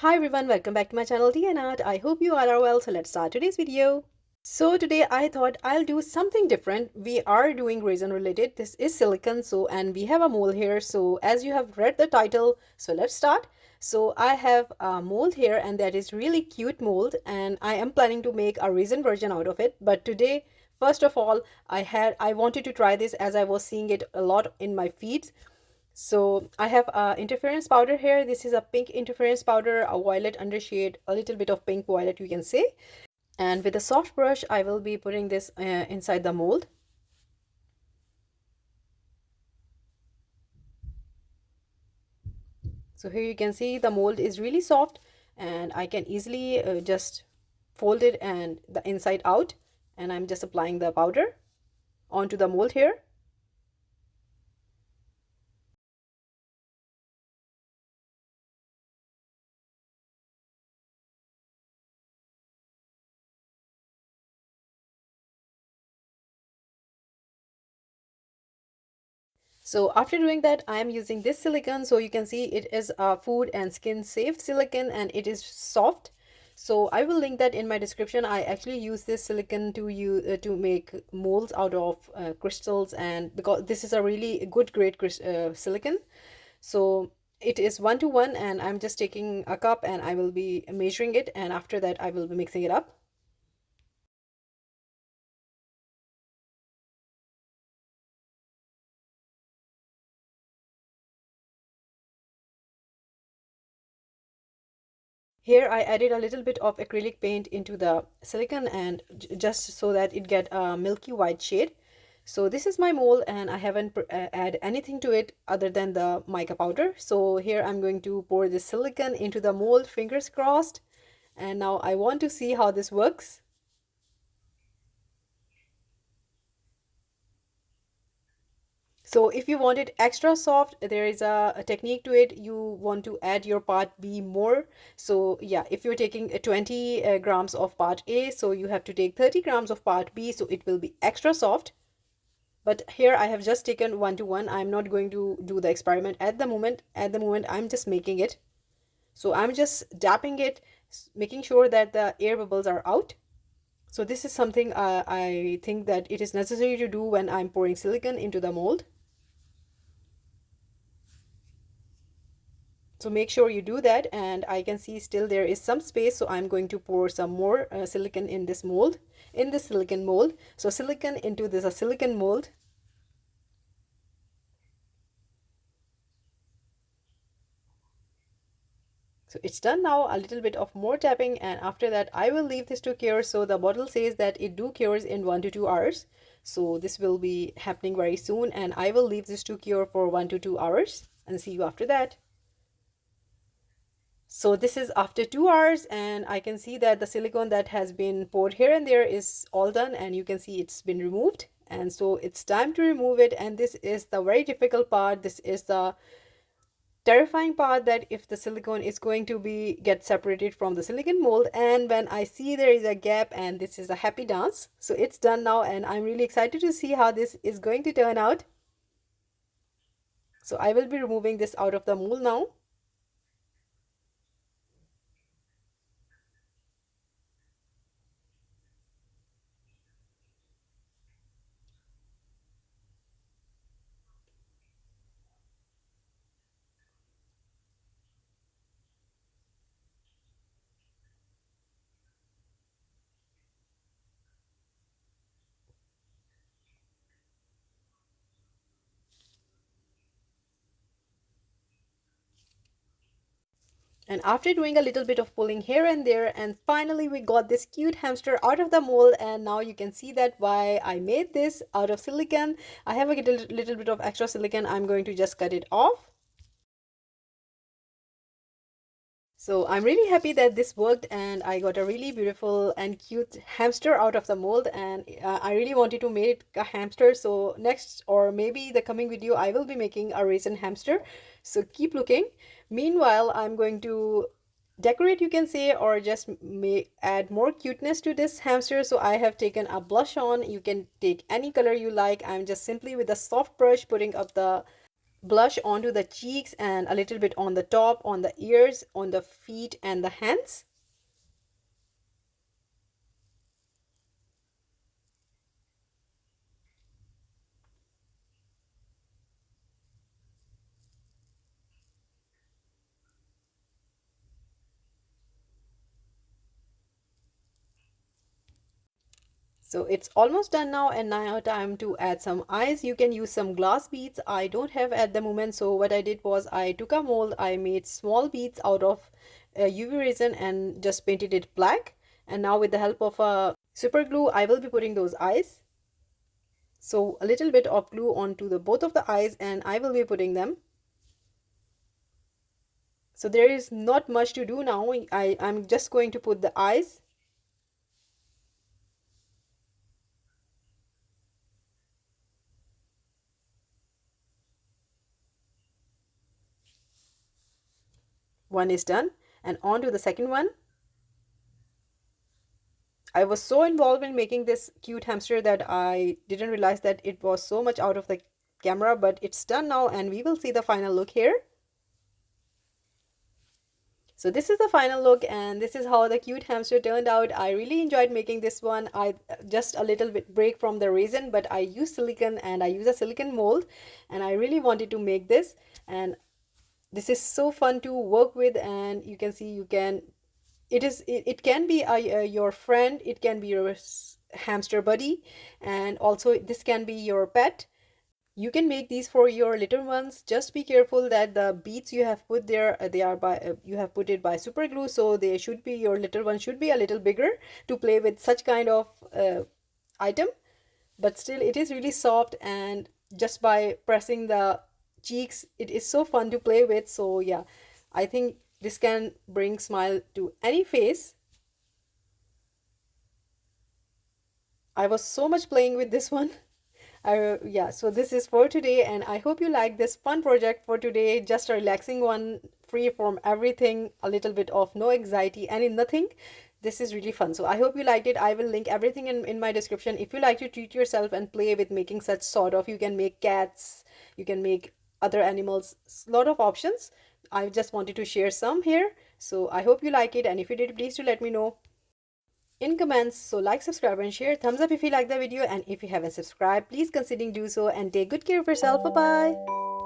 Hi everyone, welcome back to my channel Tea&Art. I hope you all are well. So let's start today's video. So today I thought I'll do something different. We are doing resin related. This is silicone, and we have a mold here. So as you have read the title, so let's start. So I have a mold here, and that is really cute mold, and I am planning to make a resin version out of it. But today, first of all, I wanted to try this as I was seeing it a lot in my feeds. So I have interference powder here. This is a pink interference powder, a violet undershade, a little bit of pink violet you can say. And with a soft brush, I will be putting this inside the mold. So here you can see the mold is really soft, and I can easily just fold it and the inside out. And I'm just applying the powder onto the mold here. So after doing that, I am using this silicone. So you can see it is a food and skin safe silicone, and it is soft. So I will link that in my description. I actually use this silicone to make molds out of crystals, and because this is a really good grade silicone. So it is 1 to 1, and I'm just taking a cup and I will be measuring it, and after that I will be mixing it up. Here I added a little bit of acrylic paint into the silicone, and just so that it get a milky white shade. So this is my mold, and I haven't add anything to it other than the mica powder. So here I'm going to pour this silicone into the mold, fingers crossed. And now I want to see how this works. So if you want it extra soft, there is a technique to it. You want to add your part B more. So yeah, if you're taking 20 grams of part A, so you have to take 30 grams of part B, so it will be extra soft. But here I have just taken 1 to 1. I'm not going to do the experiment at the moment. At the moment, I'm just making it. So I'm just dapping it, making sure that the air bubbles are out. So this is something I think that it is necessary to do when I'm pouring silicone into the mold. So make sure you do that, and I can see still there is some space, so I'm going to pour some more silicone in this mold, in this silicone mold. So silicone into this a silicone mold. So it's done now, a little bit of more tapping, and after that I will leave this to cure. So the bottle says that it do cures in 1 to 2 hours. So this will be happening very soon, and I will leave this to cure for 1 to 2 hours and see you after that. So this is after 2 hours, and I can see that the silicone that has been poured here and there is all done, and you can see it's been removed. And so it's time to remove it, and this is the very difficult part. This is the terrifying part, that if the silicone is going to be get separated from the silicone mold, and when I see there is a gap, and this is a happy dance. So it's done now, and I'm really excited to see how this is going to turn out. So I will be removing this out of the mold now. And after doing a little bit of pulling here and there, and finally we got this cute hamster out of the mold. And now you can see that why I made this out of silicone. I have a little bit of extra silicone. I'm going to just cut it off. So I'm really happy that this worked, and I got a really beautiful and cute hamster out of the mold, and I really wanted to make a hamster. So next, or maybe the coming video, I will be making a resin hamster. So keep looking. Meanwhile, I'm going to decorate, you can say, or just add more cuteness to this hamster. So I have taken a blush on. You can take any color you like. I'm just simply with a soft brush putting up the blush onto the cheeks and a little bit on the top, on the ears, on the feet and the hands. So it's almost done now, and now time to add some eyes. You can use some glass beads. I don't have at the moment, so what I did was I took a mold, I made small beads out of UV resin and just painted it black. And now with the help of a super glue, I will be putting those eyes. So a little bit of glue onto the both of the eyes and I will be putting them. So there is not much to do now. I'm just going to put the eyes. One is done, and on to the second one. I was so involved in making this cute hamster that I didn't realize that it was so much out of the camera, but it's done now and we will see the final look here. So this is the final look and this is how the cute hamster turned out. I really enjoyed making this one. I just a little bit break from the resin, but I use silicone and I use a silicone mold and I really wanted to make this, and this is so fun to work with. And you can see, you can, it can be your friend, it can be your hamster buddy, and also this can be your pet. You can make these for your little ones. Just be careful that the beads you have put there, they are by you have put it by super glue, so they should be, your little one should be a little bigger to play with such kind of item. But still it is really soft, and just by pressing the cheeks it is so fun to play with. So yeah, I think this can bring smile to any face. I was so much playing with this one. Yeah, so this is for today, and I hope you like this fun project for today. Just a relaxing one, free from everything, a little bit of no anxiety, and in nothing. This is really fun. So I hope you liked it. I will link everything in my description. If you like to treat yourself and play with making such sort of, you can make cats, you can make other animals, a lot of options. I just wanted to share some here. So I hope you like it, and if you did, please do let me know in comments. So like, subscribe and share. Thumbs up if you like the video, and if you haven't subscribed, please consider do so, and take good care of yourself. Bye bye.